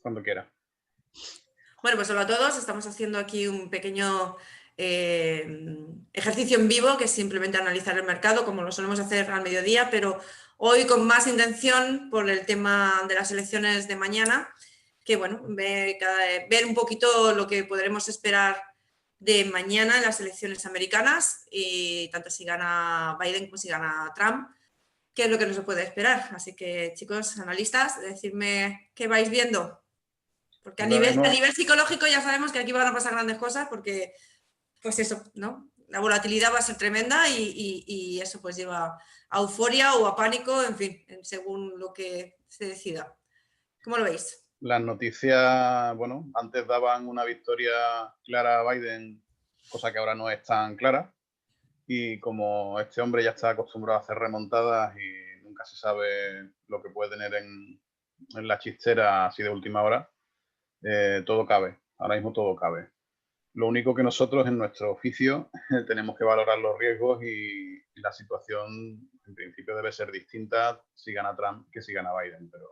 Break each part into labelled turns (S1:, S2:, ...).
S1: Cuando quiera.
S2: Bueno, pues hola a todos. Estamos haciendo aquí un pequeño ejercicio en vivo, que es simplemente analizar el mercado, como lo solemos hacer al mediodía, pero hoy con más intención por el tema de las elecciones de mañana, que bueno, ver un poquito lo que podremos esperar de mañana en las elecciones americanas, y tanto si gana Biden como si gana Trump, qué es lo que nos puede esperar. Así que, chicos, analistas, decidme qué vais viendo. Porque a nivel psicológico ya sabemos que aquí van a pasar grandes cosas porque, pues eso, ¿no? La volatilidad va a ser tremenda y eso pues lleva a euforia o a pánico, en fin, según lo que se decida. ¿Cómo lo veis?
S1: Las noticias, bueno, antes daban una victoria clara a Biden, cosa que ahora no es tan clara. Y como este hombre ya está acostumbrado a hacer remontadas y nunca se sabe lo que puede tener en la chistera así de última hora, todo cabe. Ahora mismo todo cabe. Lo único que nosotros en nuestro oficio tenemos que valorar los riesgos y la situación en principio debe ser distinta si gana Trump que si gana Biden, pero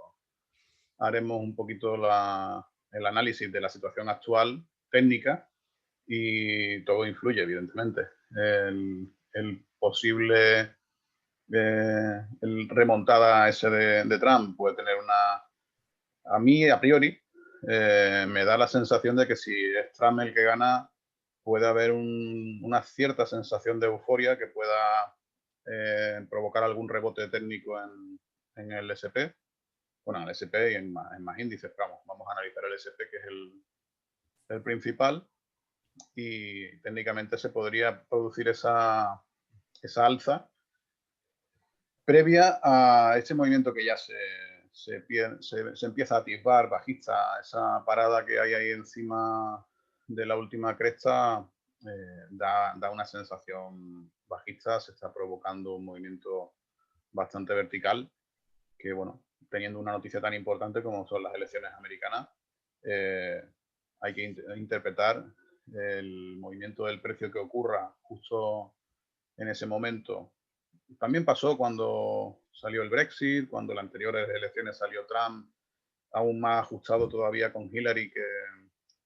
S1: haremos un poquito el análisis de la situación actual técnica y todo influye, evidentemente. El posible el remontada ese de Trump puede tener a mí, a priori, me da la sensación de que si es Trump el que gana, puede haber una cierta sensación de euforia que pueda provocar algún rebote técnico en el SP. Bueno, en el SP y en más índices, pero vamos a analizar el SP, que es el principal, y técnicamente se podría producir esa alza previa a ese movimiento que ya se empieza a atisbar bajista. Esa parada que hay ahí encima de la última cresta da una sensación bajista, se está provocando un movimiento bastante vertical que, bueno, teniendo una noticia tan importante como son las elecciones americanas, hay que interpretar el movimiento del precio que ocurra justo en ese momento. También pasó cuando salió el Brexit, cuando en las anteriores elecciones salió Trump, aún más ajustado todavía con Hillary,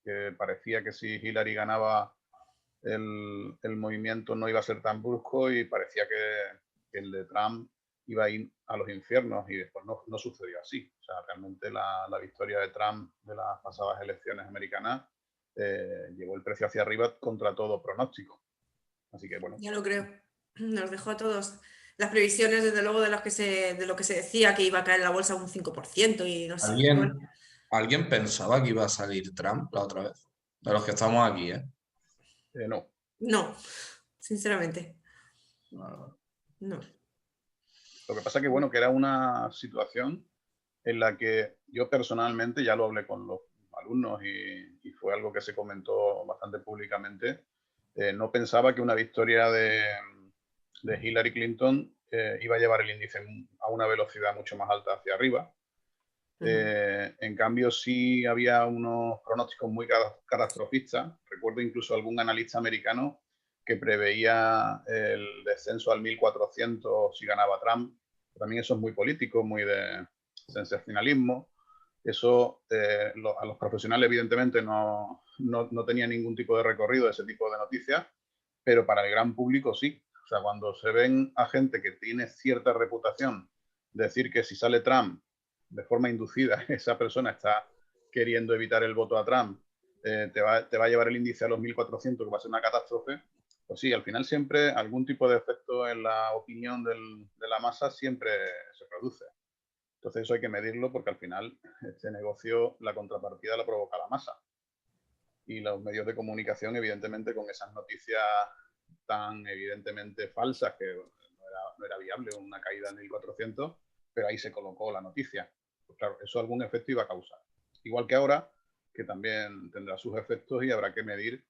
S1: que parecía que si Hillary ganaba el movimiento no iba a ser tan brusco y parecía que el de Trump iba a ir a los infiernos y después no sucedió así. O sea, realmente la victoria de Trump de las pasadas elecciones americanas llevó el precio hacia arriba contra todo pronóstico. Así que bueno.
S2: Ya lo creo. Nos dejó a todos las previsiones, desde luego, de lo que se decía que iba a caer la bolsa un 5% y no sé.
S3: ¿Alguien pensaba que iba a salir Trump la otra vez? De los que estamos aquí, ¿eh?
S1: No.
S2: No, sinceramente.
S3: No.
S1: Lo que pasa que, bueno, que era una situación en la que yo personalmente, ya lo hablé con los alumnos y fue algo que se comentó bastante públicamente, no pensaba que una victoria de Hillary Clinton iba a llevar el índice a una velocidad mucho más alta hacia arriba. En cambio, sí había unos pronósticos muy catastrofistas. Recuerdo incluso algún analista americano que preveía el descenso al 1400 si ganaba Trump. También eso es muy político, muy de sensacionalismo. Eso a los profesionales evidentemente no tenía ningún tipo de recorrido ese tipo de noticias, pero para el gran público sí. O sea, cuando se ven a gente que tiene cierta reputación, decir que si sale Trump de forma inducida, esa persona está queriendo evitar el voto a Trump, te va a llevar el índice a los 1400, que va a ser una catástrofe, pues sí, al final siempre algún tipo de efecto en la opinión de la masa siempre se produce. Entonces eso hay que medirlo porque al final este negocio, la contrapartida la provoca la masa. Y los medios de comunicación, evidentemente, con esas noticias tan evidentemente falsas que no era viable una caída en 1400, pero ahí se colocó la noticia. Pues claro, eso algún efecto iba a causar. Igual que ahora, que también tendrá sus efectos y habrá que medir.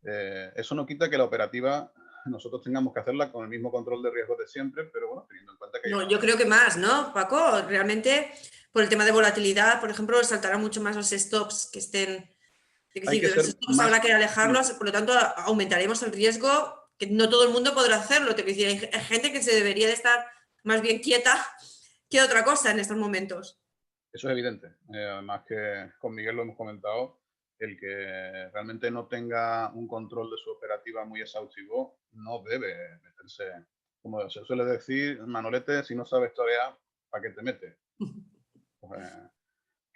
S1: Eso no quita que la operativa nosotros tengamos que hacerla con el mismo control de riesgos de siempre, pero bueno, teniendo en cuenta que...
S2: No, yo creo que más, ¿no, Paco? Realmente, por el tema de volatilidad, por ejemplo, saltarán mucho más los stops que estén... Es decir, los stops habrá que alejarlos, por lo tanto, aumentaremos el riesgo, que no todo el mundo podrá hacerlo. Te decir, hay gente que se debería de estar más bien quieta que otra cosa en estos momentos.
S1: Eso es evidente. Además que con Miguel lo hemos comentado, el que realmente no tenga un control de su operativa muy exhaustivo no debe meterse. Como se suele decir, Manolete, si no sabes torear, ¿para qué te metes? Pues,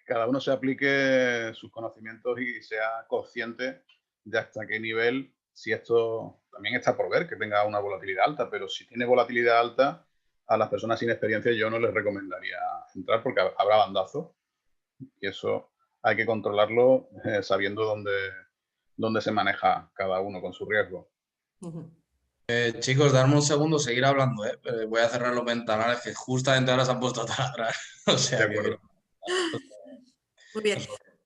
S1: cada uno se aplique sus conocimientos y sea consciente de hasta qué nivel, si esto también está por ver, que tenga una volatilidad alta, pero si tiene volatilidad alta, a las personas sin experiencia yo no les recomendaría entrar porque habrá bandazos y eso hay que controlarlo sabiendo dónde se maneja cada uno con su riesgo.
S3: Chicos, darme un segundo, seguir hablando, ¿eh? Voy a cerrar los ventanales que justamente ahora se han puesto a taladrar. O
S1: De
S3: sea que
S1: acuerdo.
S2: Muy bien.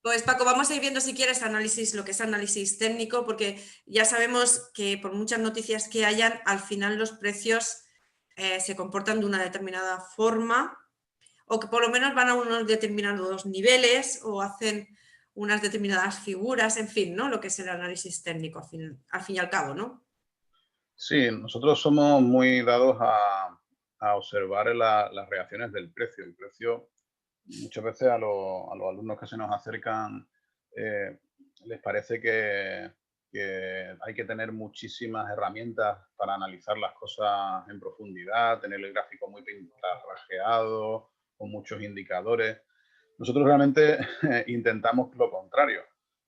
S2: Pues Paco, vamos a ir viendo si quieres análisis, lo que es análisis técnico, porque ya sabemos que por muchas noticias que hayan, al final los precios se comportan de una determinada forma o que por lo menos van a unos determinados niveles o hacen unas determinadas figuras, en fin, ¿no? Lo que es el análisis técnico, al fin y al cabo, ¿no?
S1: Sí, nosotros somos muy dados a observar las reacciones del precio. El precio, muchas veces a los alumnos que se nos acercan, les parece que hay que tener muchísimas herramientas para analizar las cosas en profundidad, tener el gráfico muy pintarrajeado, con muchos indicadores. Nosotros realmente intentamos lo contrario,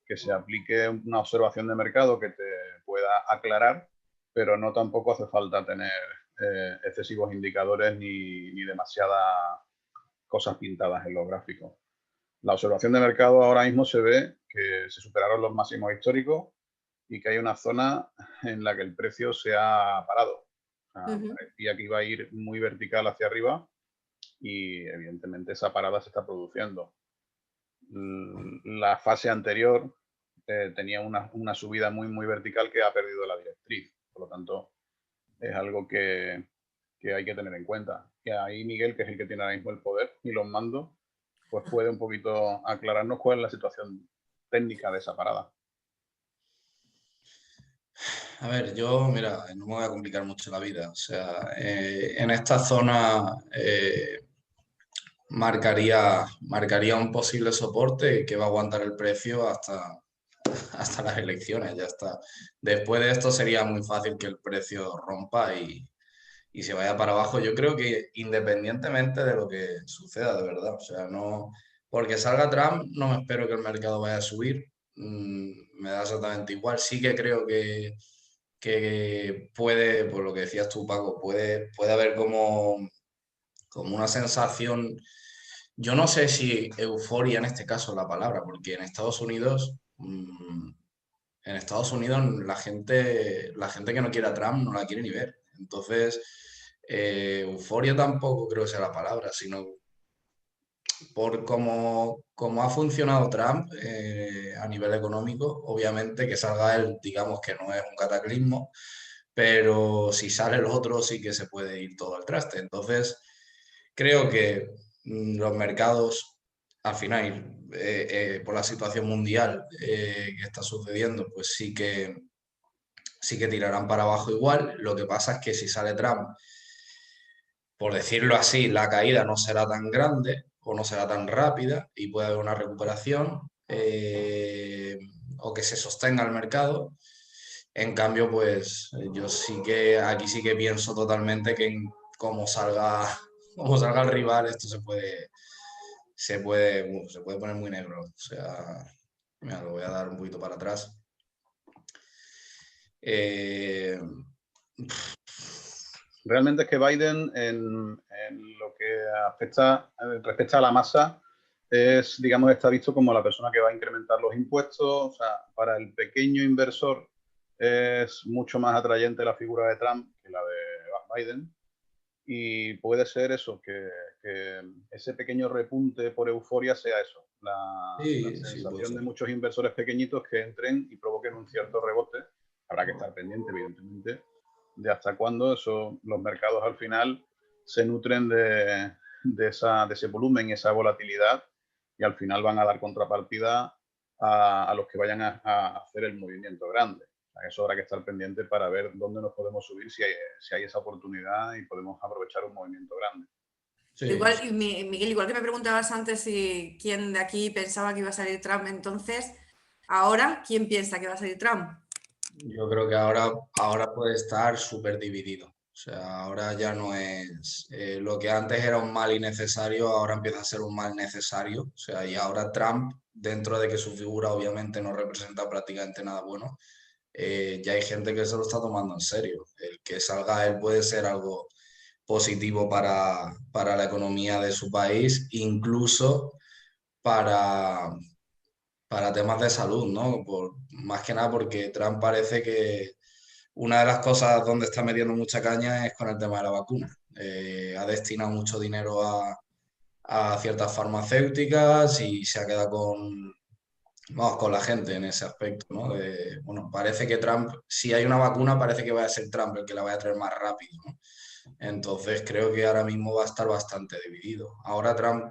S1: que se aplique una observación de mercado que te pueda aclarar, pero no tampoco hace falta tener excesivos indicadores ni demasiadas cosas pintadas en los gráficos. La observación de mercado ahora mismo se ve que se superaron los máximos históricos y que hay una zona en la que el precio se ha parado. Parecía que iba a ir muy vertical hacia arriba y evidentemente esa parada se está produciendo. La fase anterior tenía una subida muy vertical que ha perdido la directriz. Por lo tanto, es algo que hay que tener en cuenta. Y ahí Miguel, que es el que tiene ahora mismo el poder y los mandos, pues puede un poquito aclararnos cuál es la situación técnica de esa parada.
S3: A ver, yo, mira, no me voy a complicar mucho la vida. O sea, en esta zona marcaría un posible soporte que va a aguantar el precio hasta las elecciones, ya está. Después de esto sería muy fácil que el precio rompa y se vaya para abajo. Yo creo que independientemente de lo que suceda, de verdad. O sea, no, porque salga Trump, no me espero que el mercado vaya a subir. Me da exactamente igual. Sí que creo que puede, por lo que decías tú, Paco, puede haber como una sensación. Yo no sé si euforia en este caso es la palabra, porque en Estados Unidos la gente que no quiere a Trump no la quiere ni ver. Entonces, euforia tampoco creo que sea la palabra, sino por cómo ha funcionado Trump a nivel económico, obviamente que salga él, digamos que no es un cataclismo, pero si sale el otro sí que se puede ir todo al traste. Entonces, creo que los mercados, al final, por la situación mundial que está sucediendo, pues sí que tirarán para abajo igual. Lo que pasa es que si sale Trump, por decirlo así, la caída no será tan grande o no será tan rápida y puede haber una recuperación o que se sostenga el mercado. En cambio, pues yo sí que aquí sí que pienso totalmente que como como salga el rival, esto se puede poner muy negro. O sea, mira, lo voy a dar un poquito para atrás. Eh,
S1: Realmente es que Biden, en lo que respecta a la masa, es, digamos, está visto como la persona que va a incrementar los impuestos. O sea, para el pequeño inversor es mucho más atrayente la figura de Trump que la de Biden. Y puede ser eso, que ese pequeño repunte por euforia sea eso, la
S3: sí, sí, puede
S1: sensación de
S3: ser.
S1: muchos inversores pequeñitos que entren y provoquen un cierto rebote. Habrá que estar pendiente, evidentemente, de hasta cuándo los mercados al final se nutren de ese volumen y esa volatilidad y al final van a dar contrapartida a los que vayan a hacer el movimiento grande. Eso habrá que estar pendiente para ver dónde nos podemos subir si hay esa oportunidad y podemos aprovechar un movimiento grande.
S3: Sí.
S2: Igual, Miguel, igual que me preguntabas antes si quién de aquí pensaba que iba a salir Trump, entonces, ahora, ¿quién piensa que va a salir Trump?
S3: Yo creo que ahora puede estar súper dividido. O sea, ahora ya no es lo que antes era un mal innecesario, ahora empieza a ser un mal necesario. O sea, y ahora Trump, dentro de que su figura obviamente no representa prácticamente nada bueno, ya hay gente que se lo está tomando en serio. El que salga él puede ser algo positivo para la economía de su país, incluso para, para temas de salud, ¿no? Más que nada porque Trump parece que una de las cosas donde está metiendo mucha caña es con el tema de la vacuna. Ha destinado mucho dinero a ciertas farmacéuticas y se ha quedado vamos, con la gente en ese aspecto, ¿no? Bueno, parece que Trump, si hay una vacuna, parece que va a ser Trump el que la vaya a traer más rápido, ¿no? Entonces creo que ahora mismo va a estar bastante dividido. Ahora Trump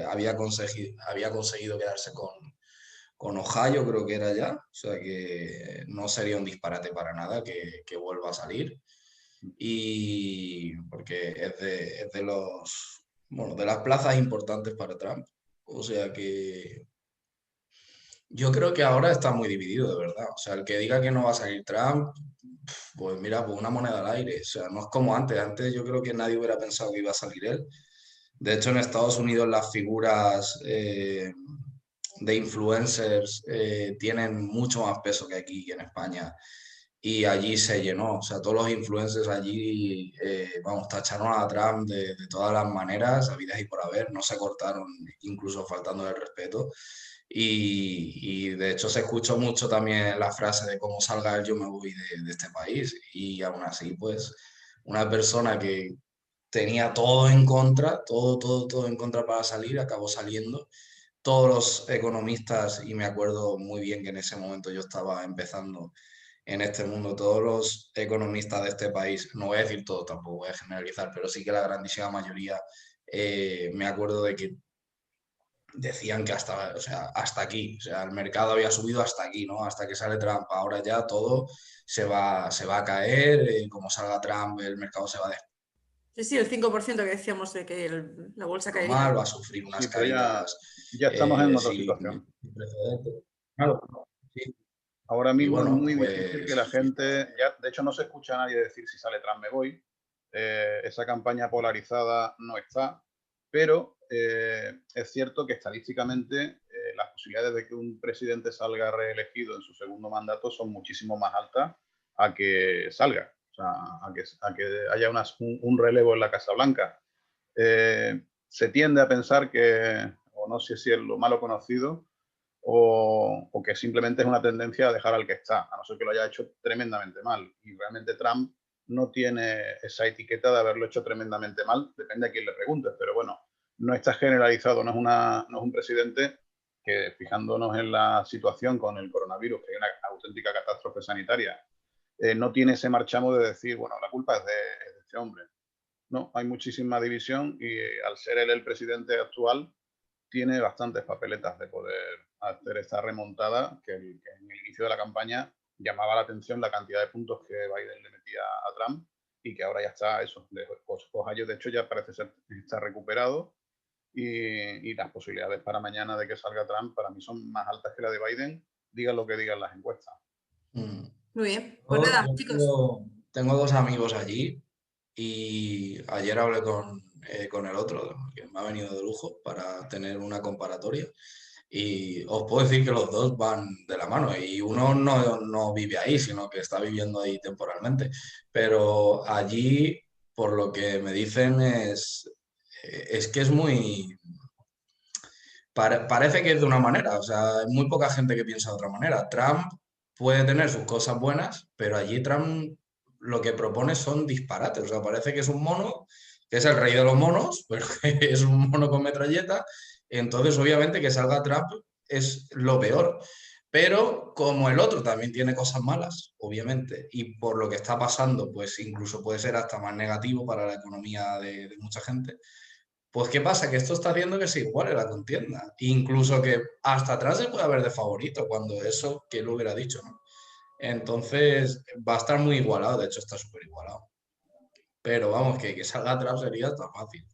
S3: había conseguido quedarse con Ohio, creo que era ya, o sea que no sería un disparate para nada que vuelva a salir. Y porque es de bueno, de las plazas importantes para Trump. O sea que yo creo que ahora está muy dividido, de verdad. O sea, el que diga que no va a salir Trump, pues mira, pues una moneda al aire. O sea, no es como antes. Antes yo creo que nadie hubiera pensado que iba a salir él. De hecho, en Estados Unidos las figuras de influencers tienen mucho más peso que aquí, que en España. Y allí se llenó. O sea, todos los influencers allí, vamos, tacharon a Trump de todas las maneras, habidas y por haber. No se cortaron, incluso faltando el respeto. Y de hecho se escuchó mucho también la frase de cómo salga él, yo me voy de este país. Y aún así, pues, una persona que tenía todo en contra, todo en contra para salir, acabó saliendo. Todos los economistas, y me acuerdo muy bien que en ese momento yo estaba empezando en este mundo, todos los economistas de este país, no voy a decir todo, tampoco voy a generalizar, pero sí que la grandísima mayoría, me acuerdo de que decían que hasta, o sea, hasta aquí, o sea, el mercado había subido hasta aquí, ¿no? Hasta que sale Trump. Ahora ya todo se va a caer, como salga Trump, el mercado se va a
S2: Sí, sí, el 5% que decíamos de que la bolsa caería.
S3: desplomar, va a sufrir unas
S1: Sí, pero ya,
S3: caídas
S1: ya estamos en otra
S3: sin
S1: situación.
S3: precedentes. Claro, sí.
S1: Ahora
S3: Y
S1: mismo es
S3: bueno,
S1: muy difícil que la
S3: pues
S1: gente, ya, de hecho no se escucha a nadie decir si sale Trump me voy. Esa campaña polarizada no está, pero es cierto que estadísticamente las posibilidades de que un presidente salga reelegido en su segundo mandato son muchísimo más altas a que salga, o sea, a que haya un relevo en la Casa Blanca. Se tiende a pensar que, o no sé si es lo malo conocido, o que simplemente es una tendencia a dejar al que está, a no ser que lo haya hecho tremendamente mal. Y realmente Trump no tiene esa etiqueta de haberlo hecho tremendamente mal, depende a quién le preguntes, pero bueno, no está generalizado, no es un presidente que, fijándonos en la situación con el coronavirus, que hay una auténtica catástrofe sanitaria, no tiene ese marchamo de decir, bueno, la culpa es de este hombre. No, hay muchísima división y al ser él el presidente actual, tiene bastantes papeletas de poder hacer esta remontada que en el inicio de la campaña llamaba la atención la cantidad de puntos que Biden le metía a Trump y que ahora ya está eso. Ohio, de hecho, ya parece ser está recuperado y las posibilidades para mañana de que salga Trump para mí son más altas que la de Biden, digan lo que digan las encuestas.
S3: mm.
S2: Muy bien, pues nada, chicos.
S3: Tengo dos amigos allí y ayer hablé con el otro, que me ha venido de lujo para tener una comparatoria. Y os puedo decir que los dos van de la mano y uno no vive ahí, sino que está viviendo ahí temporalmente. Pero allí, por lo que me dicen, es que es muy... parece que es de una manera, o sea, hay muy poca gente que piensa de otra manera. Trump puede tener sus cosas buenas, pero allí Trump lo que propone son disparates. O sea, parece que es un mono, que es el rey de los monos, pero que es un mono con metralleta. Entonces, obviamente, que salga Trump es lo peor. Pero como el otro también tiene cosas malas, obviamente, y por lo que está pasando, pues incluso puede ser hasta más negativo para la economía de mucha gente. Pues ¿qué pasa? Que esto está haciendo que se iguale la contienda. Incluso que hasta atrás se puede haber de favorito, cuando eso, que lo hubiera dicho, ¿no? Entonces va a estar muy igualado, de hecho está súper igualado. Pero vamos, que salga atrás sería tan fácil.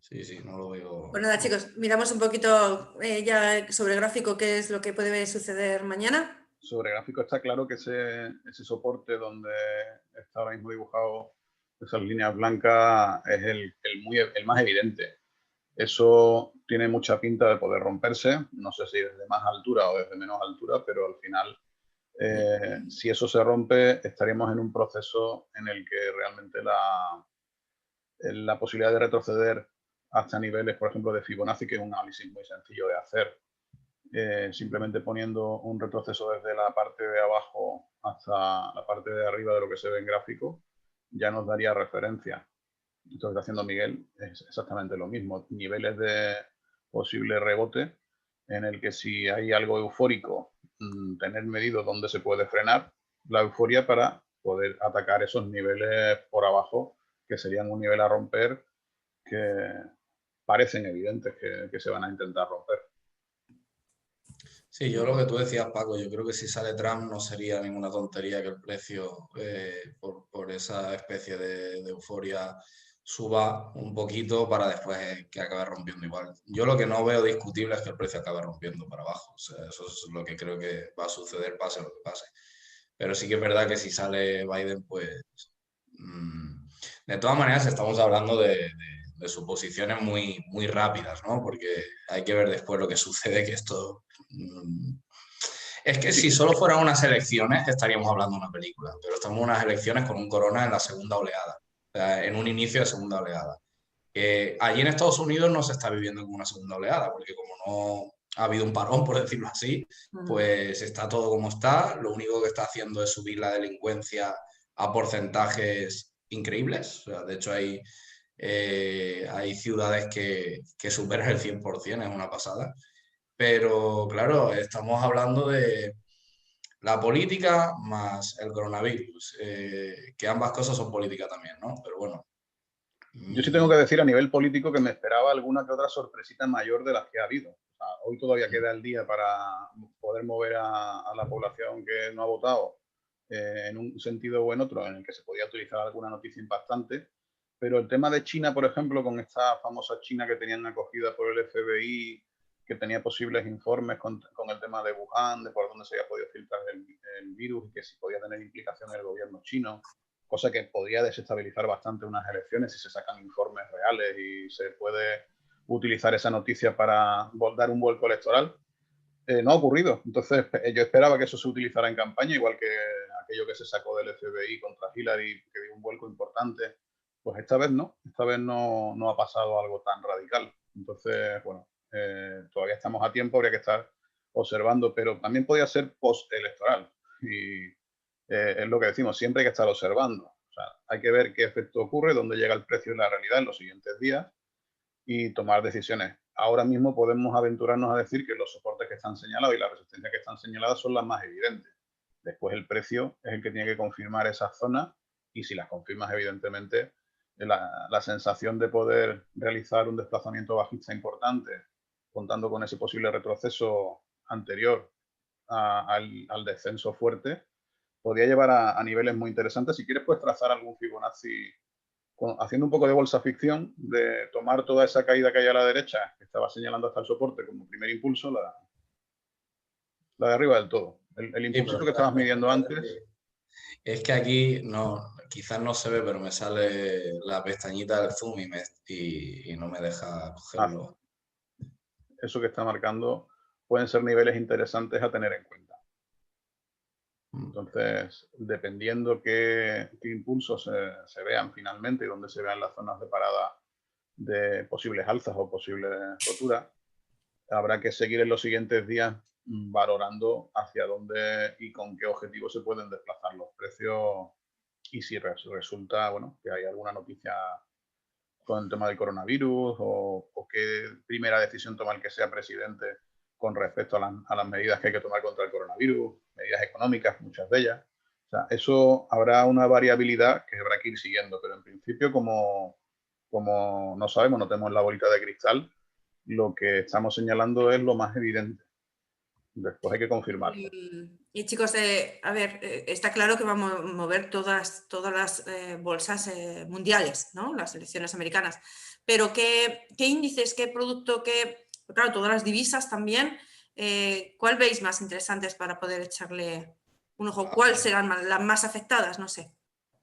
S3: Sí, sí, no lo veo.
S2: Pues nada, chicos, miramos un poquito ya sobre el gráfico qué es lo que puede suceder mañana.
S1: Sobre gráfico está claro que ese soporte donde está ahora mismo dibujado esas líneas blancas es el más evidente. Eso tiene mucha pinta de poder romperse, no sé si desde más altura o desde menos altura, pero al final, si eso se rompe, estaríamos en un proceso en el que realmente la posibilidad de retroceder hasta niveles, por ejemplo, de Fibonacci, que es un análisis muy sencillo de hacer, simplemente poniendo un retroceso desde la parte de abajo hasta la parte de arriba de lo que se ve en gráfico, ya nos daría referencia. Esto que está haciendo Miguel es exactamente lo mismo, niveles de posible rebote en el que si hay algo eufórico, tener medido dónde se puede frenar la euforia para poder atacar esos niveles por abajo, que serían un nivel a romper que parecen evidentes que se van a intentar romper.
S3: Sí, yo lo que tú decías, Paco, yo creo que si sale Trump no sería ninguna tontería que el precio, por esa especie de euforia, suba un poquito para después que acabe rompiendo igual. Yo lo que no veo discutible es que el precio acabe rompiendo para abajo. O sea, eso es lo que creo que va a suceder, pase lo que pase. Pero sí que es verdad que si sale Biden, pues... de todas maneras, estamos hablando de suposiciones muy, muy rápidas, ¿no? Porque hay que ver después lo que sucede, que esto... Es que si solo fueran unas elecciones estaríamos hablando de una película, pero estamos en unas elecciones con un corona en la segunda oleada, o sea, en un inicio de segunda oleada. Allí en Estados Unidos no se está viviendo como una segunda oleada, porque como no ha habido un parón, por decirlo así, pues está todo como está. Lo único que está haciendo es subir la delincuencia a porcentajes increíbles. O sea, de hecho, hay ciudades que superan el 100%, es una pasada. Pero claro, estamos hablando de la política más el coronavirus, que ambas cosas son política también, ¿no? Pero bueno.
S1: Yo sí tengo que decir a nivel político que me esperaba alguna que otra sorpresita mayor de las que ha habido. O sea, hoy todavía queda el día para poder mover a la población que no ha votado en un sentido o en otro, en el que se podía utilizar alguna noticia impactante. Pero el tema de China, por ejemplo, con esta famosa China que tenían acogida por el FBI, que tenía posibles informes con el tema de Wuhan, de por dónde se había podido filtrar el virus y que si podía tener implicación en el gobierno chino, cosa que podría desestabilizar bastante unas elecciones si se sacan informes reales y se puede utilizar esa noticia para dar un vuelco electoral. No ha ocurrido. Entonces, yo esperaba que eso se utilizara en campaña, igual que aquello que se sacó del FBI contra Hillary, que dio un vuelco importante. Pues esta vez no. Esta vez no ha pasado algo tan radical. Entonces, bueno, todavía estamos a tiempo, habría que estar observando, pero también podía ser post-electoral. Y es lo que decimos, siempre hay que estar observando. O sea, hay que ver qué efecto ocurre, dónde llega el precio y la realidad en los siguientes días y tomar decisiones. Ahora mismo podemos aventurarnos a decir que los soportes que están señalados y las resistencias que están señaladas son las más evidentes. Después el precio es el que tiene que confirmar esas zonas y si las confirmas, evidentemente, la sensación de poder realizar un desplazamiento bajista importante, contando con ese posible retroceso anterior al descenso fuerte, podría llevar a niveles muy interesantes. Si quieres, puedes trazar algún Fibonacci haciendo un poco de bolsa ficción, de tomar toda esa caída que hay a la derecha, que estaba señalando hasta el soporte como primer impulso, la de arriba del todo. El impulso que estabas midiendo antes.
S3: Es que aquí quizás no se ve, pero me sale la pestañita del zoom y no me deja cogerlo.
S1: Eso que está marcando pueden ser niveles interesantes a tener en cuenta. Entonces, dependiendo qué impulsos se vean finalmente y dónde se vean las zonas de parada de posibles alzas o posibles roturas, habrá que seguir en los siguientes días valorando hacia dónde y con qué objetivos se pueden desplazar los precios y si resulta, bueno, que hay alguna noticia con el tema del coronavirus o qué primera decisión toma el que sea presidente con respecto a las medidas que hay que tomar contra el coronavirus, medidas económicas, muchas de ellas. O sea, eso habrá una variabilidad que habrá que ir siguiendo, pero en principio, como no sabemos, no tenemos la bolita de cristal, lo que estamos señalando es lo más evidente. Después hay que confirmarlo.
S2: Y chicos, a ver, está claro que vamos a mover todas las bolsas mundiales, ¿no? Las elecciones americanas. pero ¿qué índices, qué producto, claro, todas las divisas también, ¿cuál veis más interesantes para poder echarle un ojo? ¿Cuáles serán las más afectadas? No sé.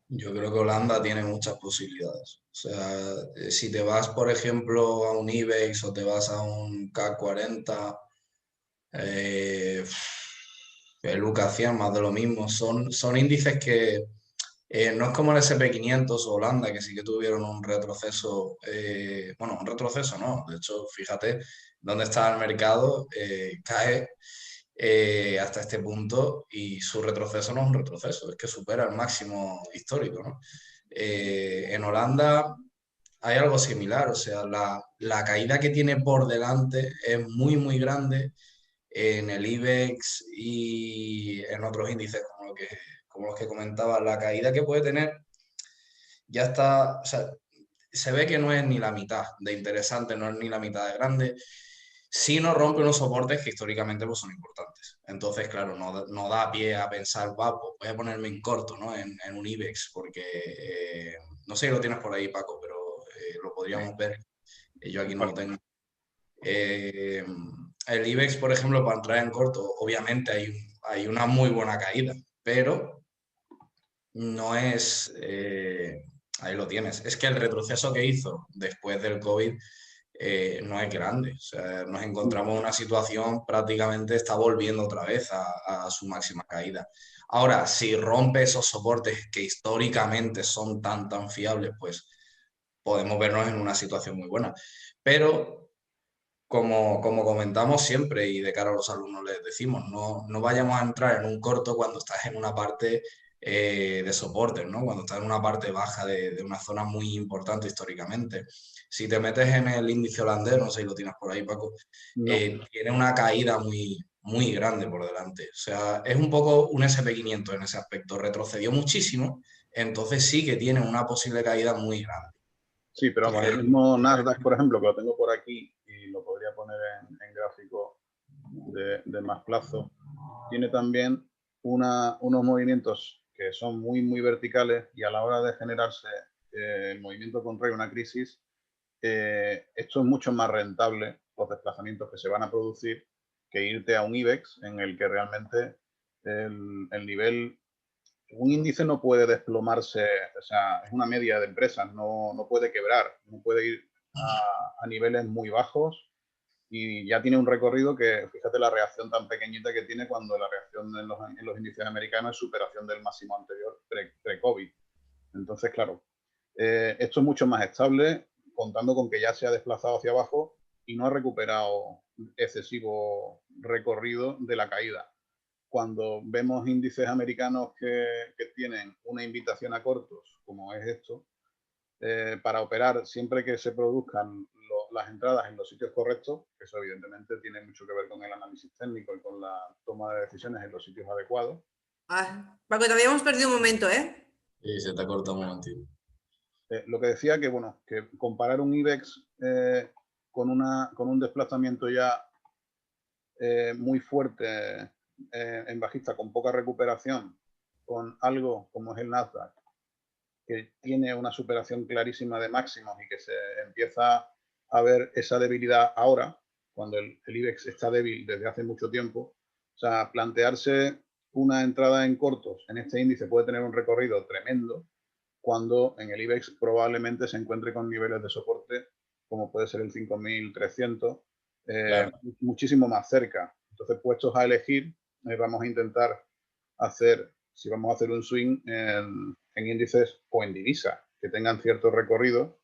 S3: Yo creo que Holanda tiene muchas posibilidades. O sea, si te vas, por ejemplo, a un IBEX o te vas a un CAC 40, el UK 100, más de lo mismo, son índices que no es como el SP 500 o Holanda, que sí que tuvieron un retroceso. Bueno, un retroceso no. De hecho, fíjate dónde está el mercado, cae hasta este punto y su retroceso no es un retroceso, es que supera el máximo histórico, ¿no? En Holanda hay algo similar, o sea, la caída que tiene por delante es muy, muy grande en el IBEX y en otros índices como los que comentaba. La caída que puede tener ya está, o sea, se ve que no es ni la mitad de interesante, no es ni la mitad de grande, si no rompe unos soportes que históricamente pues, son importantes. Entonces, claro, no da pie a pensar, va, pues voy a ponerme en corto, ¿no? En un IBEX, porque no sé si lo tienes por ahí, Paco, pero lo podríamos ver. Yo aquí no lo tengo. El IBEX, por ejemplo, para entrar en corto, obviamente hay una muy buena caída, pero no es... ahí lo tienes. Es que el retroceso que hizo después del COVID no es grande. O sea, nos encontramos en una situación prácticamente está volviendo otra vez a su máxima caída. Ahora, si rompe esos soportes que históricamente son tan fiables, pues podemos vernos en una situación muy buena. Pero como comentamos siempre y de cara a los alumnos les decimos, no vayamos a entrar en un corto cuando estás en una parte de soporte, ¿no? Cuando estás en una parte baja de una zona muy importante históricamente. Si te metes en el índice holandés, no sé si lo tienes por ahí, Paco,
S1: No.
S3: tiene una caída muy grande por delante. O sea, es un poco un SP 500 en ese aspecto. Retrocedió muchísimo, entonces sí que tiene una posible caída muy grande.
S1: Sí, pero vamos, el mismo Nasdaq, por ejemplo, que lo tengo por aquí y lo podría poner en gráfico de más plazo, tiene también unos movimientos que son muy verticales y a la hora de generarse el movimiento contrario a una crisis, esto es mucho más rentable, los desplazamientos que se van a producir, que irte a un IBEX en el que realmente el nivel... Un índice no puede desplomarse, o sea, es una media de empresas, no puede quebrar, no puede ir a niveles muy bajos y ya tiene un recorrido que, fíjate la reacción tan pequeñita que tiene cuando la reacción en los índices americanos es superación del máximo anterior pre-COVID. Entonces, claro, esto es mucho más estable, contando con que ya se ha desplazado hacia abajo y no ha recuperado excesivo recorrido de la caída. Cuando vemos índices americanos que tienen una invitación a cortos, como es esto, para operar siempre que se produzcan las entradas en los sitios correctos, eso evidentemente tiene mucho que ver con el análisis técnico y con la toma de decisiones en los sitios adecuados.
S2: Paco, te habíamos perdido un momento, ¿eh?
S3: Sí, se te ha cortado un momentito.
S1: Lo que decía que, bueno, que comparar un IBEX con un desplazamiento ya muy fuerte en bajista, con poca recuperación, con algo como es el Nasdaq, que tiene una superación clarísima de máximos y que se empieza a ver esa debilidad ahora, cuando el IBEX está débil desde hace mucho tiempo. O sea, plantearse una entrada en cortos en este índice puede tener un recorrido tremendo, cuando en el IBEX probablemente se encuentre con niveles de soporte como puede ser el 5.300,
S3: Claro.
S1: muchísimo más cerca. Entonces, puestos a elegir, vamos a intentar hacer, si vamos a hacer un swing en índices o en divisa, que tengan cierto recorrido,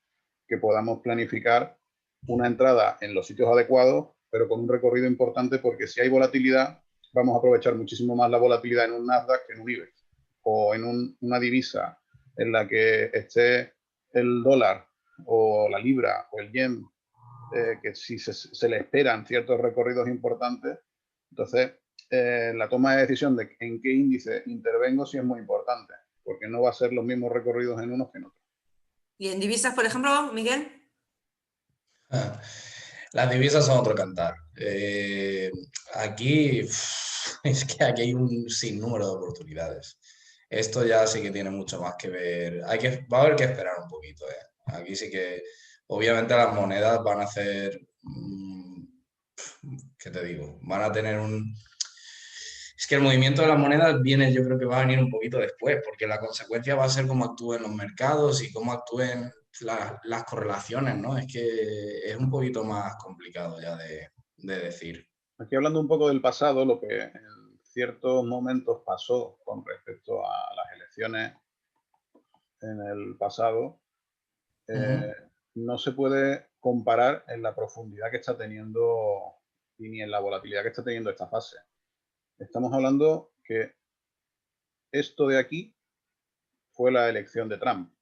S1: que podamos planificar una entrada en los sitios adecuados, pero con un recorrido importante, porque si hay volatilidad, vamos a aprovechar muchísimo más la volatilidad en un Nasdaq que en un IBEX, o en una divisa en la que esté el dólar o la libra o el yen, que si se le esperan ciertos recorridos importantes, entonces la toma de decisión de en qué índice intervengo sí es muy importante, porque no va a ser los mismos recorridos en unos que en otros.
S2: ¿Y en divisas, por ejemplo, Miguel?
S3: Las divisas son otro cantar. Aquí es que aquí hay un sinnúmero de oportunidades. Esto ya sí que tiene mucho más que ver. Va a haber que esperar un poquito, ¿eh? Aquí sí que obviamente las monedas van a hacer, ¿qué te digo? Van a tener un... Es que el movimiento de las monedas viene, yo creo que va a venir un poquito después, porque la consecuencia va a ser cómo actúen los mercados y cómo actúen las correlaciones, ¿no? Es que es un poquito más complicado ya de decir.
S1: Aquí hablando un poco del pasado, lo que en ciertos momentos pasó con respecto a las elecciones en el pasado, no se puede comparar en la profundidad que está teniendo y ni en la volatilidad que está teniendo esta fase. Estamos hablando que esto de aquí fue la elección de Trump.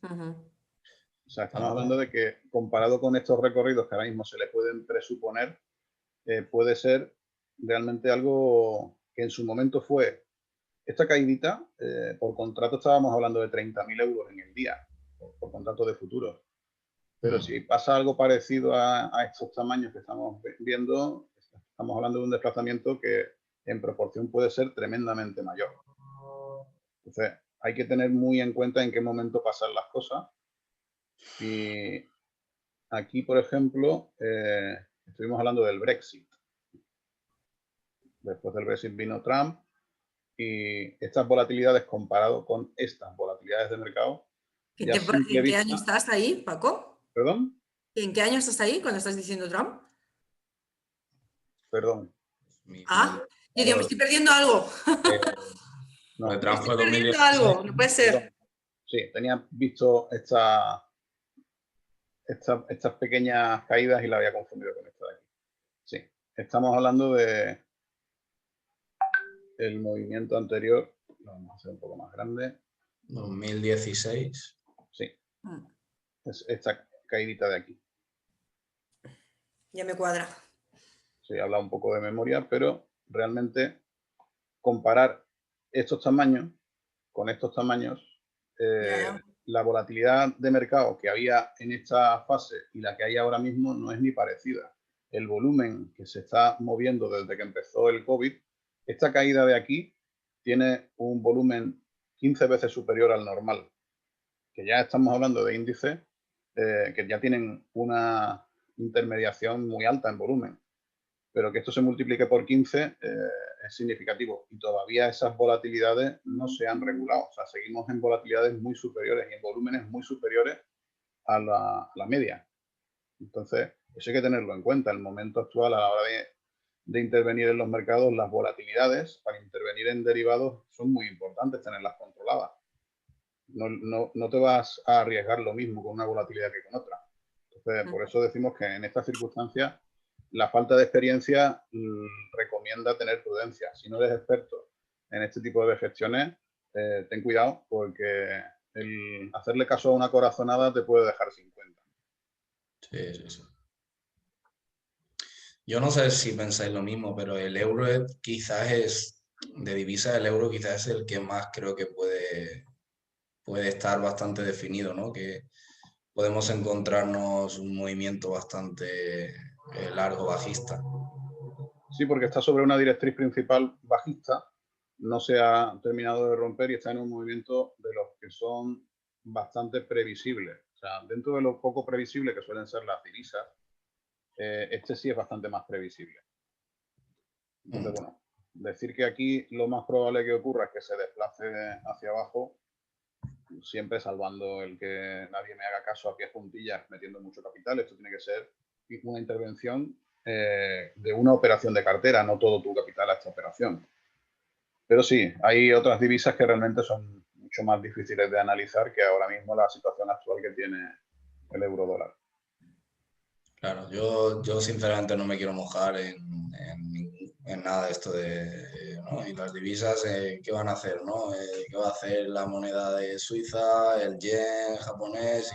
S1: O sea, estamos hablando de que comparado con estos recorridos que ahora mismo se le pueden presuponer, puede ser realmente algo que en su momento fue esta caidita. Por contrato estábamos hablando de 30.000 euros en el día, por contrato de futuros. Pero si pasa algo parecido a estos tamaños que estamos viendo, estamos hablando de un desplazamiento que en proporción puede ser tremendamente mayor. Entonces, hay que tener muy en cuenta en qué momento pasan las cosas. Y aquí, por ejemplo, estuvimos hablando del Brexit. Después del Brexit vino Trump y estas volatilidades comparado con estas volatilidades de mercado.
S2: ¿En qué año estás ahí, Paco?
S1: ¿Perdón?
S2: ¿En qué año estás ahí cuando estás diciendo Trump?
S1: Perdón.
S2: Yo digo, me estoy perdiendo algo.
S3: No, de
S2: Me
S3: Trump
S2: estoy
S3: fue
S2: perdiendo
S3: 2016.
S2: algo, no puede ser.
S1: Perdón. Sí, tenía visto estas pequeñas caídas y la había confundido con esta de aquí. Sí, estamos hablando de el movimiento anterior. Lo vamos a hacer un poco más grande.
S3: 2016.
S1: Sí, es esta caídita de aquí.
S2: Ya me cuadra.
S1: Sí, habla un poco de memoria, pero realmente comparar estos tamaños con estos tamaños, la volatilidad de mercado que había en esta fase y la que hay ahora mismo no es ni parecida. El volumen que se está moviendo desde que empezó el COVID, esta caída de aquí tiene un volumen 15 veces superior al normal, que ya estamos hablando de índices que ya tienen una intermediación muy alta en volumen, pero que esto se multiplique por 15 es significativo y todavía esas volatilidades no se han regulado. O sea, seguimos en volatilidades muy superiores y en volúmenes muy superiores a la media. Entonces, eso hay que tenerlo en cuenta. En el momento actual, a la hora de intervenir en los mercados, las volatilidades para intervenir en derivados son muy importantes tenerlas controladas. No te vas a arriesgar lo mismo con una volatilidad que con otra. Entonces, por eso decimos que en estas circunstancias la falta de experiencia recomienda tener prudencia. Si no eres experto en este tipo de gestiones, ten cuidado porque el hacerle caso a una corazonada te puede dejar sin cuenta.
S3: Sí. Yo no sé si pensáis lo mismo, pero el euro quizás es, de divisa, el euro quizás es el que más creo que puede estar bastante definido, ¿no? Que podemos encontrarnos un movimiento bastante largo bajista.
S1: Sí, porque está sobre una directriz principal bajista, no se ha terminado de romper y está en un movimiento de los que son bastante previsibles. O sea, dentro de lo poco previsible que suelen ser las divisas, este sí es bastante más previsible. Entonces, bueno, decir que aquí lo más probable que ocurra es que se desplace hacia abajo, siempre salvando el que nadie me haga caso a pies juntillas metiendo mucho capital. Esto tiene que ser una intervención de una operación de cartera, no todo tu capital a esta operación. Pero sí, hay otras divisas que realmente son mucho más difíciles de analizar que ahora mismo la situación actual que tiene el euro dólar.
S3: Claro, yo sinceramente no me quiero mojar en nada de esto ¿no? Y las divisas, ¿qué van a hacer, no? ¿Qué va a hacer la moneda de Suiza, el yen japonés?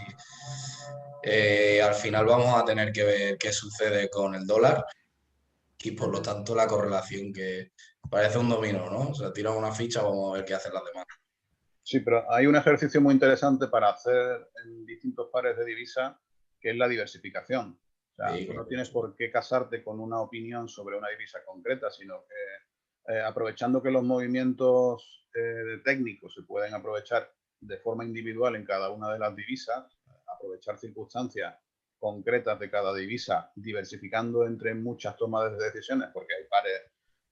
S3: Y al final vamos a tener que ver qué sucede con el dólar y por lo tanto la correlación que parece un dominó, ¿no? O sea, tiran una ficha, vamos a ver qué hacen las demás.
S1: Sí, pero hay un ejercicio muy interesante para hacer en distintos pares de divisas, que es la diversificación. O sea,
S3: Sí,
S1: tú no
S3: claro.
S1: tienes por qué casarte con una opinión sobre una divisa concreta, sino que aprovechando que los movimientos técnicos se pueden aprovechar de forma individual en cada una de las divisas, aprovechar circunstancias concretas de cada divisa, diversificando entre muchas tomas de decisiones, porque hay pares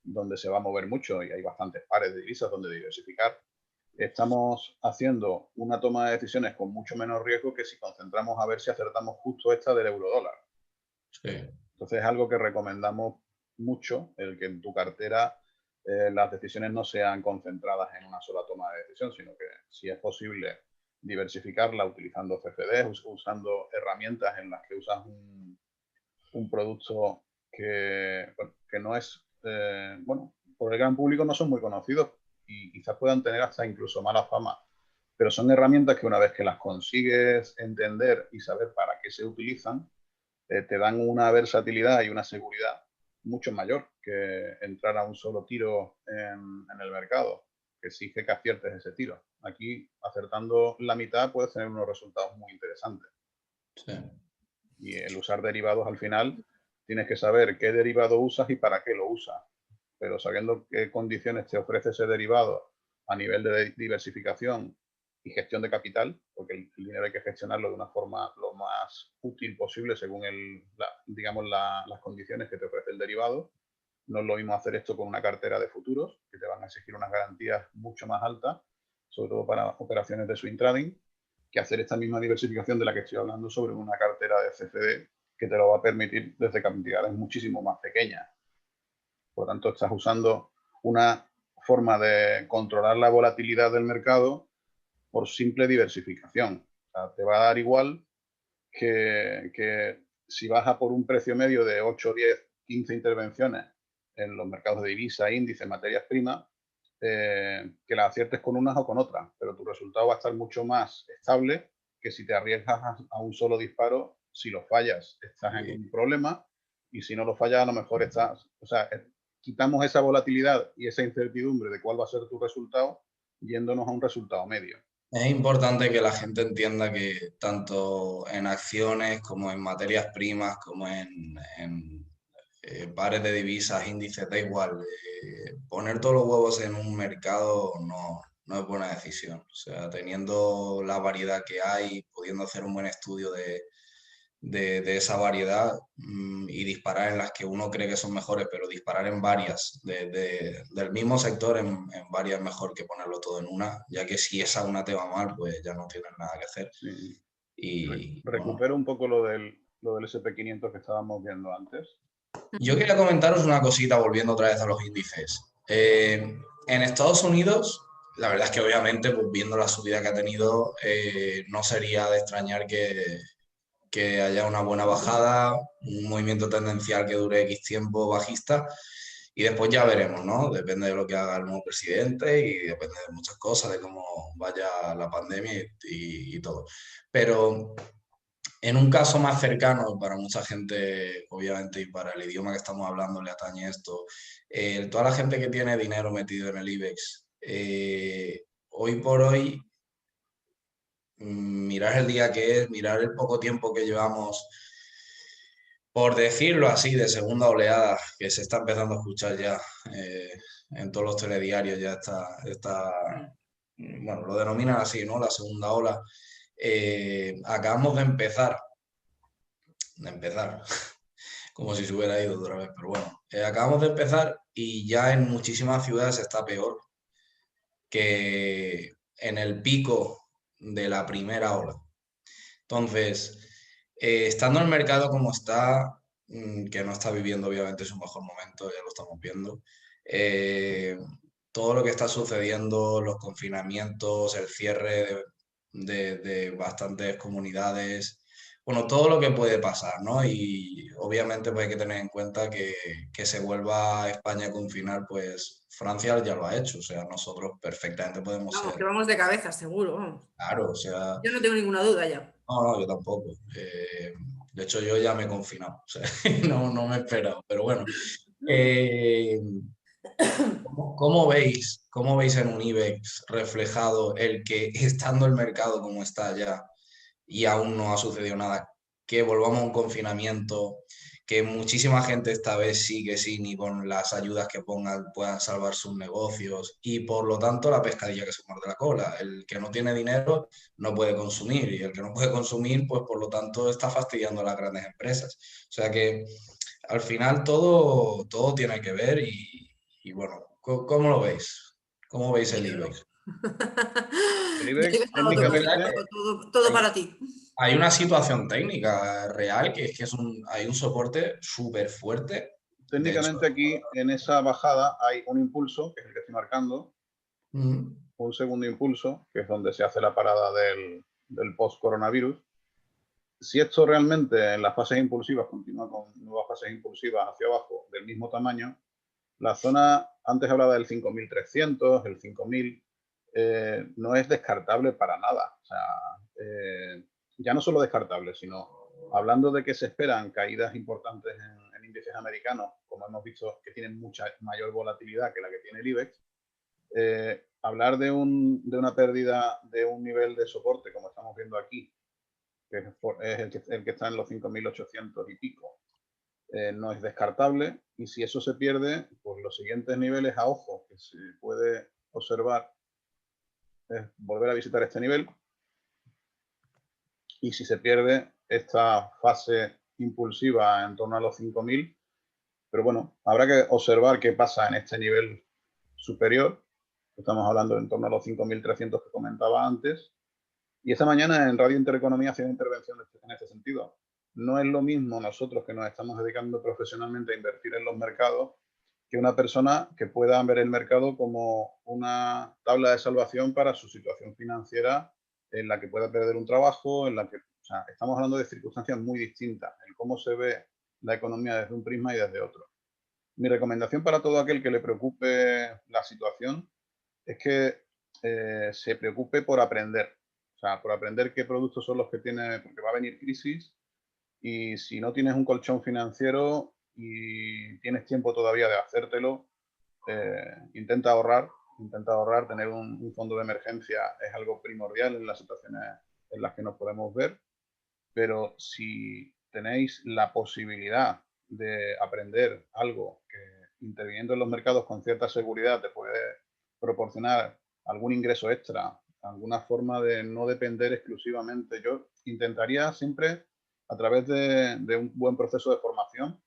S1: donde se va a mover mucho y hay bastantes pares de divisas donde diversificar, estamos haciendo una toma de decisiones con mucho menos riesgo que si concentramos a ver si acertamos justo esta del euro-dólar.
S3: Sí.
S1: Entonces es algo que recomendamos mucho, el que en tu cartera las decisiones no sean concentradas en una sola toma de decisión, sino que si es posible diversificarla utilizando CFDs, usando herramientas en las que usas un producto que no es, bueno, por el gran público no son muy conocidos y quizás puedan tener hasta incluso mala fama, pero son herramientas que una vez que las consigues entender y saber para qué se utilizan, te dan una versatilidad y una seguridad mucho mayor que entrar a un solo tiro en el mercado, que exige que aciertes ese tiro. Aquí, acertando la mitad, puedes tener unos resultados muy interesantes.
S3: Sí.
S1: Y el usar derivados al final, tienes que saber qué derivado usas y para qué lo usas. Pero sabiendo qué condiciones te ofrece ese derivado a nivel de diversificación y gestión de capital, porque el dinero hay que gestionarlo de una forma lo más útil posible según las condiciones que te ofrece el derivado. No es lo mismo hacer esto con una cartera de futuros, que te van a exigir unas garantías mucho más altas, sobre todo para operaciones de swing trading, que hacer esta misma diversificación de la que estoy hablando sobre una cartera de CFD que te lo va a permitir desde cantidades muchísimo más pequeñas. Por lo tanto, estás usando una forma de controlar la volatilidad del mercado por simple diversificación. O sea, te va a dar igual que si vas a por un precio medio de 8, 10, 15 intervenciones en los mercados de divisa, índices, materias primas, que las aciertes con unas o con otras, pero tu resultado va a estar mucho más estable que si te arriesgas a un solo disparo. Si lo fallas, estás en un problema, y si no lo fallas, a lo mejor estás... O sea, quitamos esa volatilidad y esa incertidumbre de cuál va a ser tu resultado, yéndonos a un resultado medio.
S3: Es importante que la gente entienda que tanto en acciones como en materias primas, como en pares de divisas, índices, da igual. Poner todos los huevos en un mercado no es buena decisión. O sea, teniendo la variedad que hay, pudiendo hacer un buen estudio de esa variedad y disparar en las que uno cree que son mejores, pero disparar en varias del mismo sector en varias mejor que ponerlo todo en una, ya que si esa una te va mal, pues ya no tienes nada que hacer.
S1: Sí.
S3: Y
S1: Recupero un poco lo del SP500 que estábamos viendo antes.
S3: Yo quería comentaros una cosita volviendo otra vez a los índices. En Estados Unidos, la verdad es que obviamente, pues, viendo la subida que ha tenido, no sería de extrañar que haya una buena bajada, un movimiento tendencial que dure X tiempo bajista, y después ya veremos, ¿no? Depende de lo que haga el nuevo presidente y depende de muchas cosas, de cómo vaya la pandemia y todo. Pero en un caso más cercano, para mucha gente, obviamente, y para el idioma que estamos hablando le atañe esto, toda la gente que tiene dinero metido en el IBEX, hoy por hoy, mirar el día que es, mirar el poco tiempo que llevamos, por decirlo así, de segunda oleada, que se está empezando a escuchar ya en todos los telediarios, ya bueno, lo denominan así, ¿no? La segunda ola. Acabamos de empezar, como si se hubiera ido otra vez, pero bueno, acabamos de empezar y ya en muchísimas ciudades está peor que en el pico de la primera ola. Entonces, estando el mercado como está, que no está viviendo obviamente su mejor momento, ya lo estamos viendo, todo lo que está sucediendo, los confinamientos, el cierre de bastantes comunidades, bueno, todo lo que puede pasar, ¿no? Y obviamente pues hay que tener en cuenta que se vuelva a España a confinar, pues Francia ya lo ha hecho, o sea, nosotros perfectamente podemos
S2: Vamos,
S3: ser...
S2: que vamos de cabeza, seguro, vamos.
S3: Claro, o sea...
S2: Yo no tengo ninguna duda ya.
S3: No, yo tampoco. De hecho, yo ya me he confinado, o sea, no me he esperado, pero bueno. ¿Cómo veis en un IBEX reflejado el que, estando el mercado como está ya y aún no ha sucedido nada, que volvamos a un confinamiento, que muchísima gente esta vez sí que sí, ni con las ayudas que pongan puedan salvar sus negocios y por lo tanto la pescadilla que se muerde la cola. El que no tiene dinero no puede consumir y el que no puede consumir, pues por lo tanto está fastidiando a las grandes empresas. O sea que al final todo tiene que ver y bueno, ¿cómo lo veis? ¿Cómo veis el IBEX?
S1: El
S2: Yo digo
S1: IBEX
S2: algo
S3: Porque es
S2: automático,
S3: verdad
S1: técnicamente,
S3: que
S2: todo
S3: hay,
S2: para ti.
S3: hay una situación técnica real que es que hay un soporte súper fuerte. De hecho,
S1: técnicamente aquí en esa bajada hay un impulso, que es el que estoy marcando,
S3: mm,
S1: un segundo impulso, que es donde se hace la parada del post-coronavirus. Si esto realmente en las fases impulsivas continúa con nuevas fases impulsivas hacia abajo del mismo tamaño, la zona, antes hablaba del 5.300, el 5.000, no es descartable para nada. O sea, ya no solo descartable, sino hablando de que se esperan caídas importantes en índices americanos, como hemos visto que tienen mucha mayor volatilidad que la que tiene el IBEX, hablar de una pérdida de un nivel de soporte, como estamos viendo aquí, que es el que está en los 5.800 y pico, no es descartable. Y si eso se pierde, pues los siguientes niveles a ojo que se puede observar es volver a visitar este nivel. Y si se pierde esta fase impulsiva en torno a los 5.000, pero bueno, habrá que observar qué pasa en este nivel superior. Estamos hablando en torno a los 5.300 que comentaba antes. Y esta mañana en Radio Intereconomía hacía una intervención en este sentido. No es lo mismo nosotros que nos estamos dedicando profesionalmente a invertir en los mercados que una persona que pueda ver el mercado como una tabla de salvación para su situación financiera en la que pueda perder un trabajo, en la que, o sea, estamos hablando de circunstancias muy distintas, en cómo se ve la economía desde un prisma y desde otro. Mi recomendación para todo aquel que le preocupe la situación es que se preocupe por aprender. O sea, por aprender qué productos son los que tiene, porque va a venir crisis y si no tienes un colchón financiero y tienes tiempo todavía de hacértelo, intenta ahorrar, tener un fondo de emergencia es algo primordial en las situaciones en las que nos podemos ver, pero si tenéis la posibilidad de aprender algo que interviniendo en los mercados con cierta seguridad te puede proporcionar algún ingreso extra, alguna forma de no depender exclusivamente. Yo intentaría siempre, a través de un buen proceso de formación,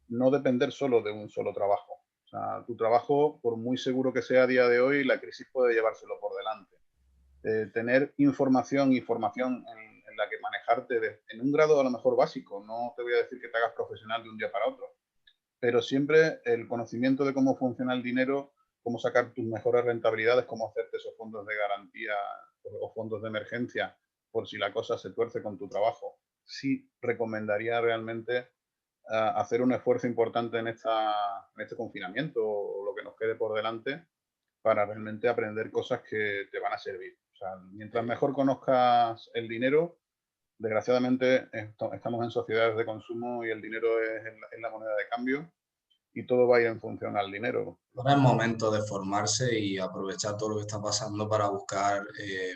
S1: no depender solo de un solo trabajo. O sea, tu trabajo, por muy seguro que sea a día de hoy, la crisis puede llevárselo por delante. Tener información y formación en la que manejarte en un grado a lo mejor básico. No te voy a decir que te hagas profesional de un día para otro, pero siempre el conocimiento de cómo funciona el dinero, cómo sacar tus mejores rentabilidades, cómo hacerte esos fondos de garantía o fondos de emergencia por si la cosa se tuerce con tu trabajo. Sí recomendaría realmente hacer un esfuerzo importante en este confinamiento o lo que nos quede por delante para realmente aprender cosas que te van a servir. O sea, mientras mejor conozcas el dinero, desgraciadamente estamos en sociedades de consumo y el dinero es la moneda de cambio y todo va a ir en función al dinero.
S3: ahora es momento de formarse y aprovechar todo lo que está pasando para buscar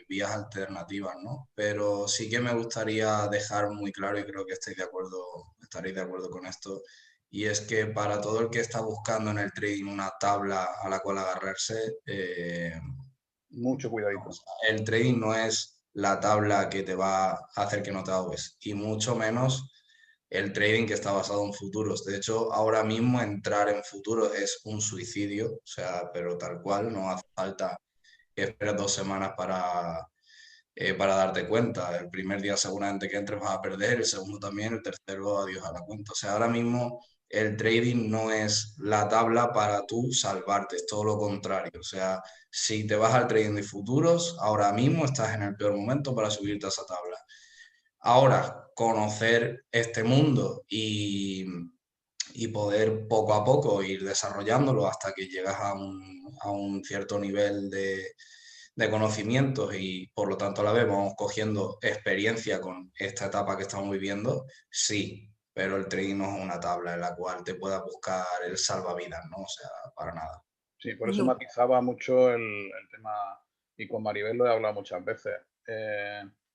S3: vías alternativas, ¿no? Pero sí que me gustaría dejar muy claro, y creo que estaréis de acuerdo con esto, y es que para todo el que está buscando en el trading una tabla a la cual agarrarse,
S1: Mucho cuidadito.
S3: el trading no es la tabla que te va a hacer que no te ahogues, y mucho menos el trading que está basado en futuros. De hecho, ahora mismo entrar en futuros es un suicidio, o sea, pero tal cual, no hace falta que esperes 2 semanas para darte cuenta. El primer día seguramente que entres vas a perder, el segundo también, el tercero adiós a la cuenta. O sea, ahora mismo el trading no es la tabla para tú salvarte, es todo lo contrario. O sea, si te vas al trading de futuros, ahora mismo estás en el peor momento para subirte a esa tabla. Ahora, conocer este mundo y poder poco a poco ir desarrollándolo hasta que llegas a un cierto nivel de conocimientos y por lo tanto a la vez vamos cogiendo experiencia con esta etapa que estamos viviendo, sí, pero el trading no es una tabla en la cual te puedas buscar el salvavidas, ¿no? O sea, para nada.
S1: Sí, por eso
S2: No.
S1: matizaba mucho el tema, y con Maribel lo he hablado muchas veces.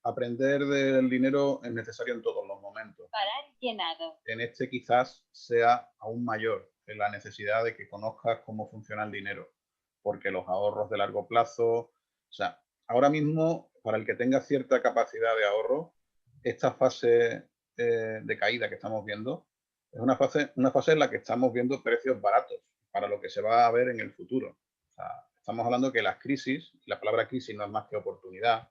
S1: aprender del dinero es necesario en todos los momentos.
S4: Parar llenado.
S1: En este quizás sea aún mayor en la necesidad de que conozcas cómo funciona el dinero, porque los ahorros de largo plazo, o sea, ahora mismo, para el que tenga cierta capacidad de ahorro, esta fase de caída que estamos viendo es una fase en la que estamos viendo precios baratos para lo que se va a ver en el futuro. O sea, estamos hablando que las crisis, la palabra crisis no es más que oportunidad,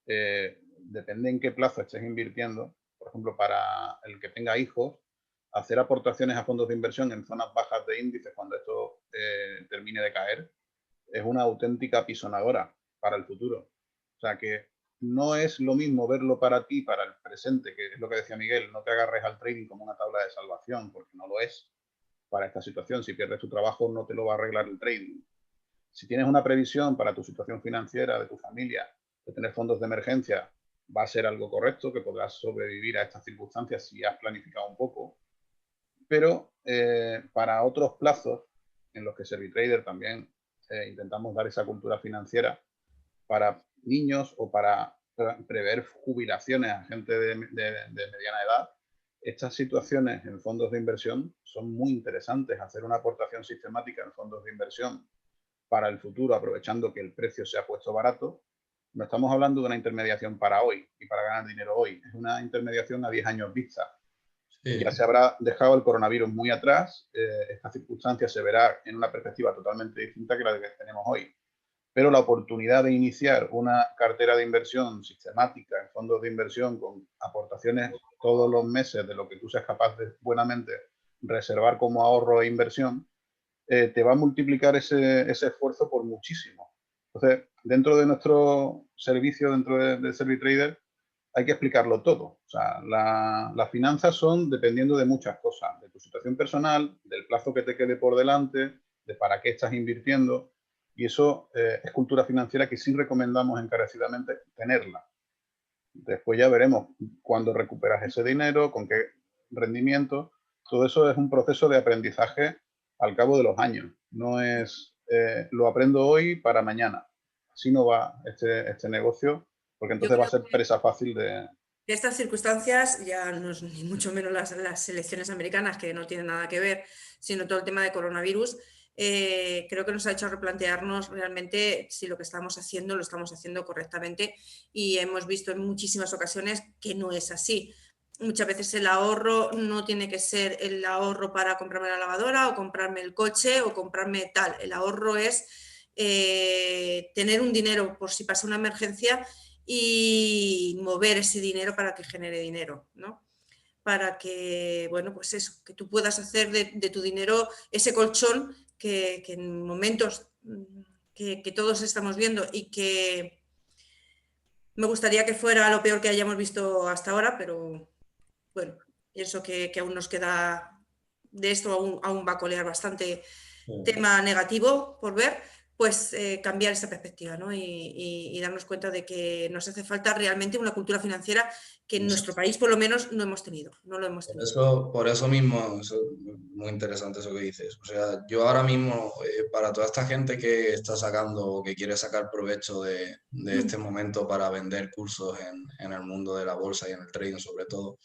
S1: depende en qué plazo estés invirtiendo. Por ejemplo, para el que tenga hijos, hacer aportaciones a fondos de inversión en zonas bajas de índices cuando esto termine de caer es una auténtica apisonadora para el futuro. O sea que no es lo mismo verlo para ti, para el presente, que es lo que decía Miguel, no te agarres al trading como una tabla de salvación, porque no lo es para esta situación. Si pierdes tu trabajo, no te lo va a arreglar el trading. Si tienes una previsión para tu situación financiera, de tu familia, de tener fondos de emergencia, va a ser algo correcto, que podrás sobrevivir a estas circunstancias si has planificado un poco. Pero para otros plazos, en los que Servitrader también intentamos dar esa cultura financiera para niños o para prever jubilaciones a gente de mediana edad, estas situaciones en fondos de inversión son muy interesantes. Hacer una aportación sistemática en fondos de inversión para el futuro, aprovechando que el precio se ha puesto barato, no estamos hablando de una intermediación para hoy y para ganar dinero hoy, es una intermediación a 10 años vista. Sí. Ya se habrá dejado el coronavirus muy atrás, esta circunstancia se verá en una perspectiva totalmente distinta que la que tenemos hoy. Pero la oportunidad de iniciar una cartera de inversión sistemática en fondos de inversión con aportaciones todos los meses de lo que tú seas capaz de buenamente reservar como ahorro e inversión, te va a multiplicar ese esfuerzo por muchísimo. Entonces, dentro de nuestro servicio, dentro de Servitrader, hay que explicarlo todo. O sea, las finanzas son dependiendo de muchas cosas, de tu situación personal, del plazo que te quede por delante, de para qué estás invirtiendo. Y eso es cultura financiera que sí recomendamos encarecidamente tenerla. Después ya veremos cuándo recuperas ese dinero, con qué rendimiento. Todo eso es un proceso de aprendizaje al cabo de los años. No es lo aprendo hoy para mañana. Así no va este negocio, porque entonces va a ser presa fácil de...
S2: Estas circunstancias, ya no es ni mucho menos las elecciones americanas, que no tienen nada que ver, sino todo el tema de coronavirus, creo que nos ha hecho replantearnos realmente si lo que estamos haciendo lo estamos haciendo correctamente, y hemos visto en muchísimas ocasiones que no es así. Muchas veces el ahorro no tiene que ser el ahorro para comprarme la lavadora o comprarme el coche o comprarme tal. El ahorro es tener un dinero por si pasa una emergencia y mover ese dinero para que genere dinero, ¿no? Para que, bueno, pues eso, que tú puedas hacer de tu dinero ese colchón que en momentos que todos estamos viendo y que me gustaría que fuera lo peor que hayamos visto hasta ahora, pero bueno, pienso que aún nos queda de esto, aún va a colear bastante tema negativo por ver, pues cambiar esa perspectiva, ¿no? Y darnos cuenta de que nos hace falta realmente una cultura financiera que en nuestro país por lo menos no hemos tenido, no lo hemos tenido.
S3: Por eso mismo, eso es muy interesante eso que dices. O sea, yo ahora mismo, para toda esta gente que está sacando o que quiere sacar provecho de este momento para vender cursos en el mundo de la bolsa y en el trading sobre todo,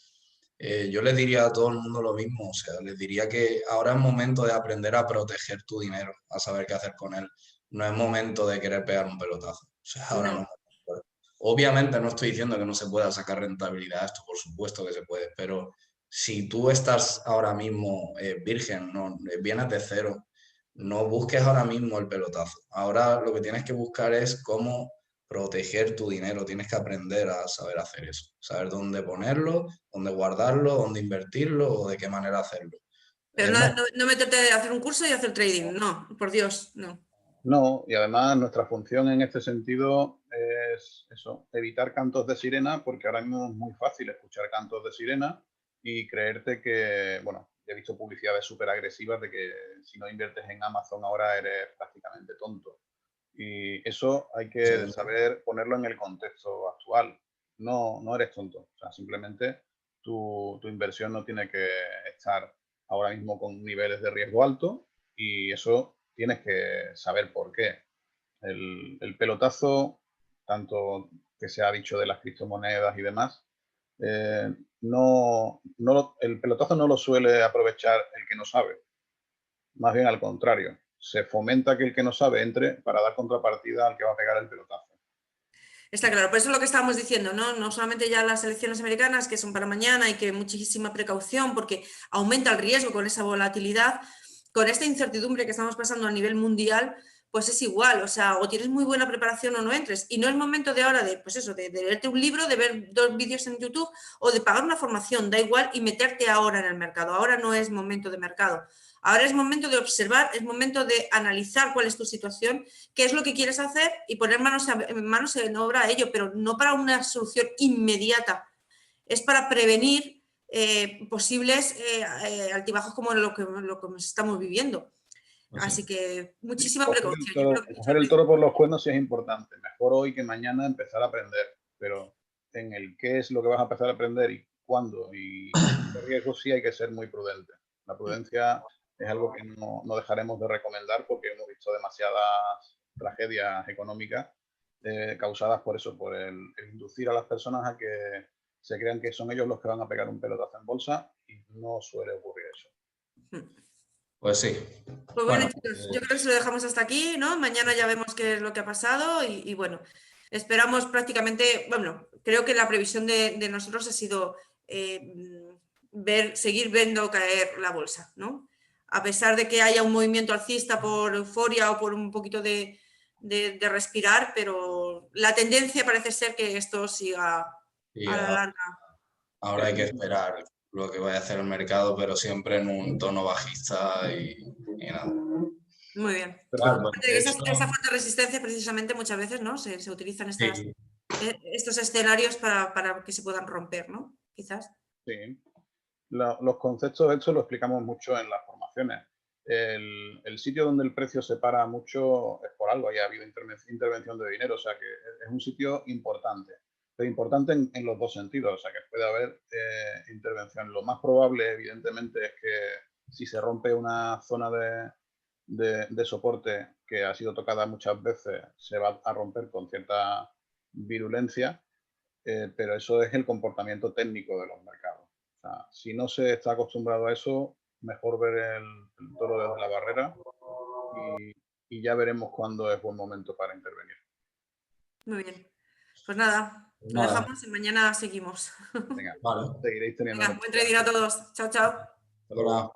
S3: yo les diría a todo el mundo lo mismo. O sea, les diría que ahora es momento de aprender a proteger tu dinero, a saber qué hacer con él. No es momento de querer pegar un pelotazo. O sea, ahora no. Obviamente no estoy diciendo que no se pueda sacar rentabilidad a esto, por supuesto que se puede, pero si tú estás ahora mismo virgen, no, vienes de cero, no busques ahora mismo el pelotazo. Ahora lo que tienes que buscar es cómo proteger tu dinero. Tienes que aprender a saber hacer eso, saber dónde ponerlo, dónde guardarlo, dónde invertirlo o de qué manera hacerlo.
S2: Pero no meterte a hacer un curso y hacer trading, no, por Dios, no.
S1: No, y además nuestra función en este sentido es eso, evitar cantos de sirena, porque ahora mismo es muy fácil escuchar cantos de sirena y creerte que, bueno, he visto publicidades súper agresivas de que si no inviertes en Amazon ahora eres prácticamente tonto. Y eso hay que saber ponerlo en el contexto actual. No eres tonto, o sea, simplemente tu inversión no tiene que estar ahora mismo con niveles de riesgo alto y eso tienes que saber por qué. El pelotazo, tanto que se ha dicho de las criptomonedas y demás, el pelotazo no lo suele aprovechar el que no sabe. Más bien al contrario, se fomenta que el que no sabe entre para dar contrapartida al que va a pegar el pelotazo.
S2: Está claro, por eso es lo que estábamos diciendo, ¿no? No solamente ya las elecciones americanas, que son para mañana y que muchísima precaución porque aumenta el riesgo con esa volatilidad, con esta incertidumbre que estamos pasando a nivel mundial, pues es igual, o sea, o tienes muy buena preparación o no entres. Y no es momento de ahora de, pues eso, de leerte un libro, de ver 2 vídeos en YouTube o de pagar una formación, da igual, y meterte ahora en el mercado. Ahora no es momento de mercado. Ahora es momento de observar, es momento de analizar cuál es tu situación, qué es lo que quieres hacer y poner manos en obra a ello, pero no para una solución inmediata. Es para prevenir posibles altibajos como lo que estamos viviendo. Así que muchísima precaución.
S1: Coger el toro por los cuernos sí es importante. Mejor hoy que mañana empezar a aprender, pero en el qué es lo que vas a empezar a aprender y cuándo y qué riesgos sí hay que ser muy prudente. La prudencia es algo que no dejaremos de recomendar porque hemos visto demasiadas tragedias económicas causadas por eso, por el inducir a las personas a que se crean que son ellos los que van a pegar un pelotazo en bolsa y no suele ocurrir eso.
S3: Pues sí.
S2: Pues bueno, chicos, yo creo que se lo dejamos hasta aquí, ¿no? Mañana ya vemos qué es lo que ha pasado y bueno, esperamos prácticamente, bueno, creo que la previsión de nosotros ha sido seguir viendo caer la bolsa, ¿no? A pesar de que haya un movimiento alcista por euforia o por un poquito de respirar, pero la tendencia parece ser que esto siga a la larga.
S3: Ahora hay que esperar lo que vaya a hacer el mercado, pero siempre en un tono bajista y nada.
S2: Muy bien.
S3: Claro,
S2: Esa fuerte resistencia precisamente muchas veces, ¿no? Se utilizan estos escenarios para que se puedan romper, ¿no? Quizás.
S1: Sí. Los conceptos de hecho lo explicamos mucho en las formaciones. El sitio donde el precio se para mucho es por algo, haya habido intervención de dinero, o sea que es un sitio importante, pero importante en los dos sentidos, o sea que puede haber intervención. Lo más probable, evidentemente, es que si se rompe una zona de soporte que ha sido tocada muchas veces, se va a romper con cierta virulencia, pero eso es el comportamiento técnico de los mercados. O sea, si no se está acostumbrado a eso, mejor ver el toro desde la barrera y ya veremos cuándo es buen momento para intervenir.
S2: Muy bien. Pues nada, lo dejamos y mañana seguimos.
S1: Venga, vale. Seguiréis teniendo.
S2: Venga, buen trading a todos. Chao, chao.
S3: Hola.